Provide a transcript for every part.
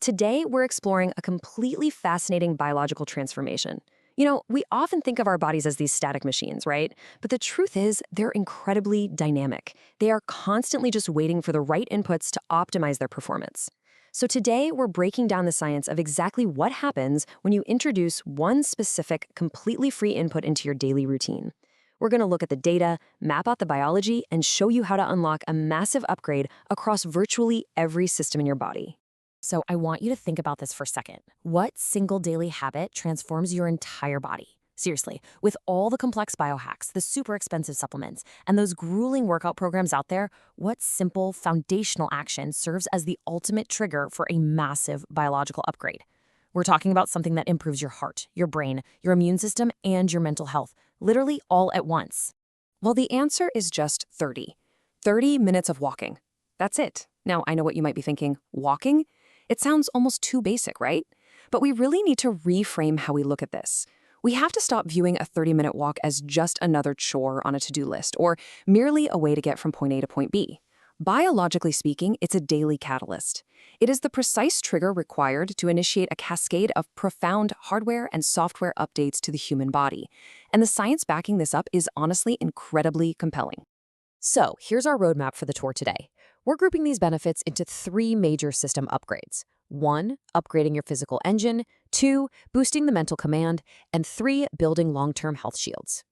Today, we're exploring a completely fascinating biological transformation. We often think of our bodies as these static machines, right? But the truth is, they're incredibly dynamic. They are constantly just waiting for the right inputs to optimize their performance. So today, we're breaking down the science of exactly what happens when you introduce one specific, completely free input into your daily routine. We're going to look at the data, map out the biology, and show you how to unlock a massive upgrade across virtually every system in your body. So I want you to think about this for a second. What single daily habit transforms your entire body? Seriously, with all the complex biohacks, the super expensive supplements, and those grueling workout programs out there, what simple foundational action serves as the ultimate trigger for a massive biological upgrade? We're talking about something that improves your heart, your brain, your immune system, and your mental health, literally all at once. Well, the answer is just 30. 30 minutes of walking. That's it. Now, I know what you might be thinking. Walking? It sounds almost too basic, right? But we really need to reframe how we look at this. We have to stop viewing a 30-minute walk as just another chore on a to-do list or merely a way to get from point A to point B. Biologically speaking, it's a daily catalyst. It is the precise trigger required to initiate a cascade of profound hardware and software updates to the human body. And the science backing this up is honestly incredibly compelling. So here's our roadmap for the tour today. We're grouping these benefits into 3 major system upgrades. 1, upgrading your physical engine. 2, boosting the mental command. And 3, building long-term health shields.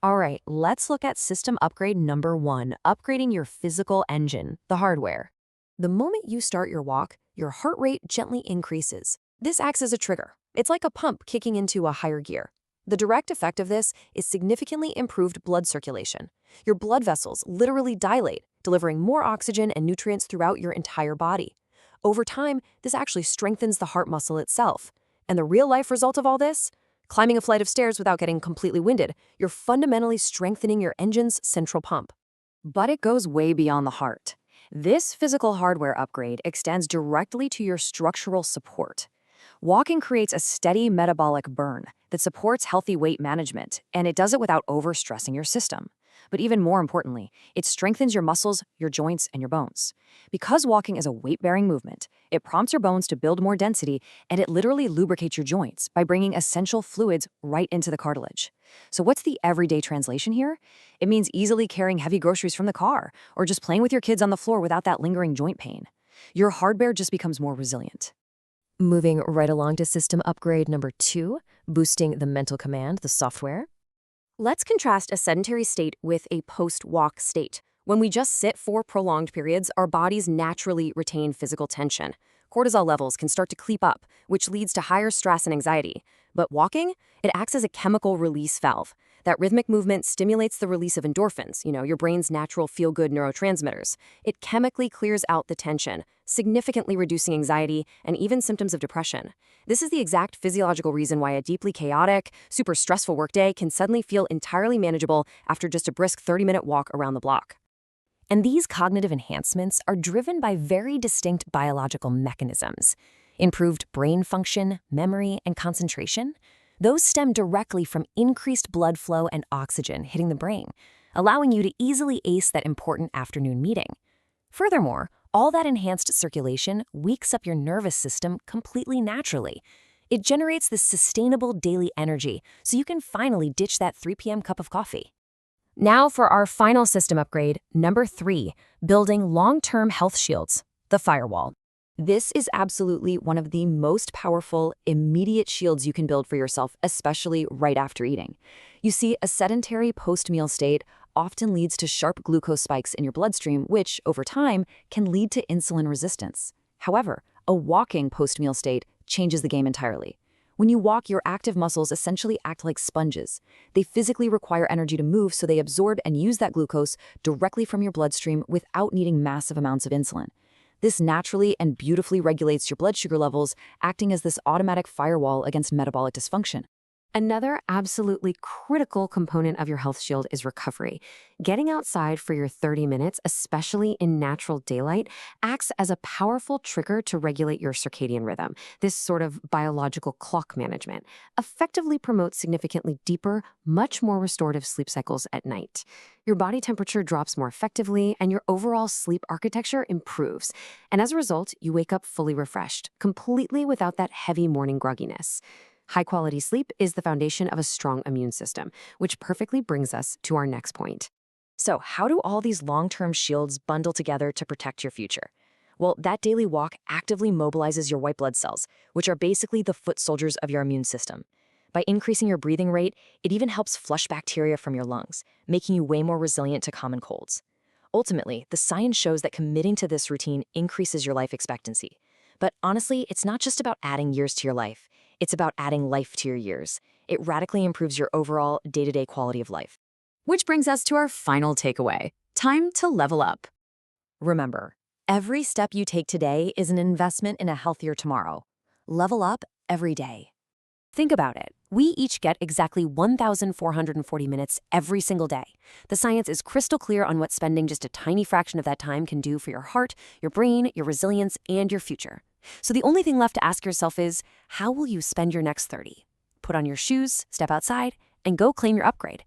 All right, let's look at system upgrade number 1, upgrading your physical engine, the hardware. The moment you start your walk, your heart rate gently increases. This acts as a trigger. It's like a pump kicking into a higher gear. The direct effect of this is significantly improved blood circulation. Your blood vessels literally dilate, delivering more oxygen and nutrients throughout your entire body. Over time, this actually strengthens the heart muscle itself. And the real-life result of all this? Climbing a flight of stairs without getting completely winded, you're fundamentally strengthening your engine's central pump. But it goes way beyond the heart. This physical hardware upgrade extends directly to your structural support. Walking creates a steady metabolic burn that supports healthy weight management, and it does it without overstressing your system. But even more importantly, it strengthens your muscles, your joints, and your bones. Because walking is a weight-bearing movement, it prompts your bones to build more density, and it literally lubricates your joints by bringing essential fluids right into the cartilage. So what's the everyday translation here? It means easily carrying heavy groceries from the car, or just playing with your kids on the floor without that lingering joint pain. Your hardware just becomes more resilient. Moving right along to system upgrade number 2, boosting the mental command, the software. Let's contrast a sedentary state with a post-walk state. When we just sit for prolonged periods, our bodies naturally retain physical tension. Cortisol levels can start to creep up, which leads to higher stress and anxiety. But walking, it acts as a chemical release valve. That rhythmic movement stimulates the release of endorphins, your brain's natural feel-good neurotransmitters. It chemically clears out the tension, significantly reducing anxiety and even symptoms of depression. This is the exact physiological reason why a deeply chaotic, super stressful workday can suddenly feel entirely manageable after just a brisk 30-minute walk around the block. And these cognitive enhancements are driven by very distinct biological mechanisms. Improved brain function, memory, and concentration. Those stem directly from increased blood flow and oxygen hitting the brain, allowing you to easily ace that important afternoon meeting. Furthermore, all that enhanced circulation wakes up your nervous system completely naturally. It generates this sustainable daily energy so you can finally ditch that 3 p.m. cup of coffee. Now for our final system upgrade, number 3, building long-term health shields, the firewall. This is absolutely one of the most powerful, immediate shields you can build for yourself, especially right after eating. You see, a sedentary post-meal state often leads to sharp glucose spikes in your bloodstream, which, over time, can lead to insulin resistance. However, a walking post-meal state changes the game entirely. When you walk, your active muscles essentially act like sponges. They physically require energy to move, so they absorb and use that glucose directly from your bloodstream without needing massive amounts of insulin. This naturally and beautifully regulates your blood sugar levels, acting as this automatic firewall against metabolic dysfunction. Another absolutely critical component of your health shield is recovery. Getting outside for your 30 minutes, especially in natural daylight, acts as a powerful trigger to regulate your circadian rhythm. This sort of biological clock management effectively promotes significantly deeper, much more restorative sleep cycles at night. Your body temperature drops more effectively, and your overall sleep architecture improves. And as a result, you wake up fully refreshed, completely without that heavy morning grogginess. High quality sleep is the foundation of a strong immune system, which perfectly brings us to our next point. So, how do all these long-term shields bundle together to protect your future? Well, that daily walk actively mobilizes your white blood cells, which are basically the foot soldiers of your immune system. By increasing your breathing rate, it even helps flush bacteria from your lungs, making you way more resilient to common colds. Ultimately, the science shows that committing to this routine increases your life expectancy. But honestly, it's not just about adding years to your life. It's about adding life to your years. It radically improves your overall day-to-day quality of life. Which brings us to our final takeaway. Time to level up. Remember, every step you take today is an investment in a healthier tomorrow. Level up every day. Think about it. We each get exactly 1,440 minutes every single day. The science is crystal clear on what spending just a tiny fraction of that time can do for your heart, your brain, your resilience, and your future. So the only thing left to ask yourself is, how will you spend your next 30? Put on your shoes, step outside, and go claim your upgrade.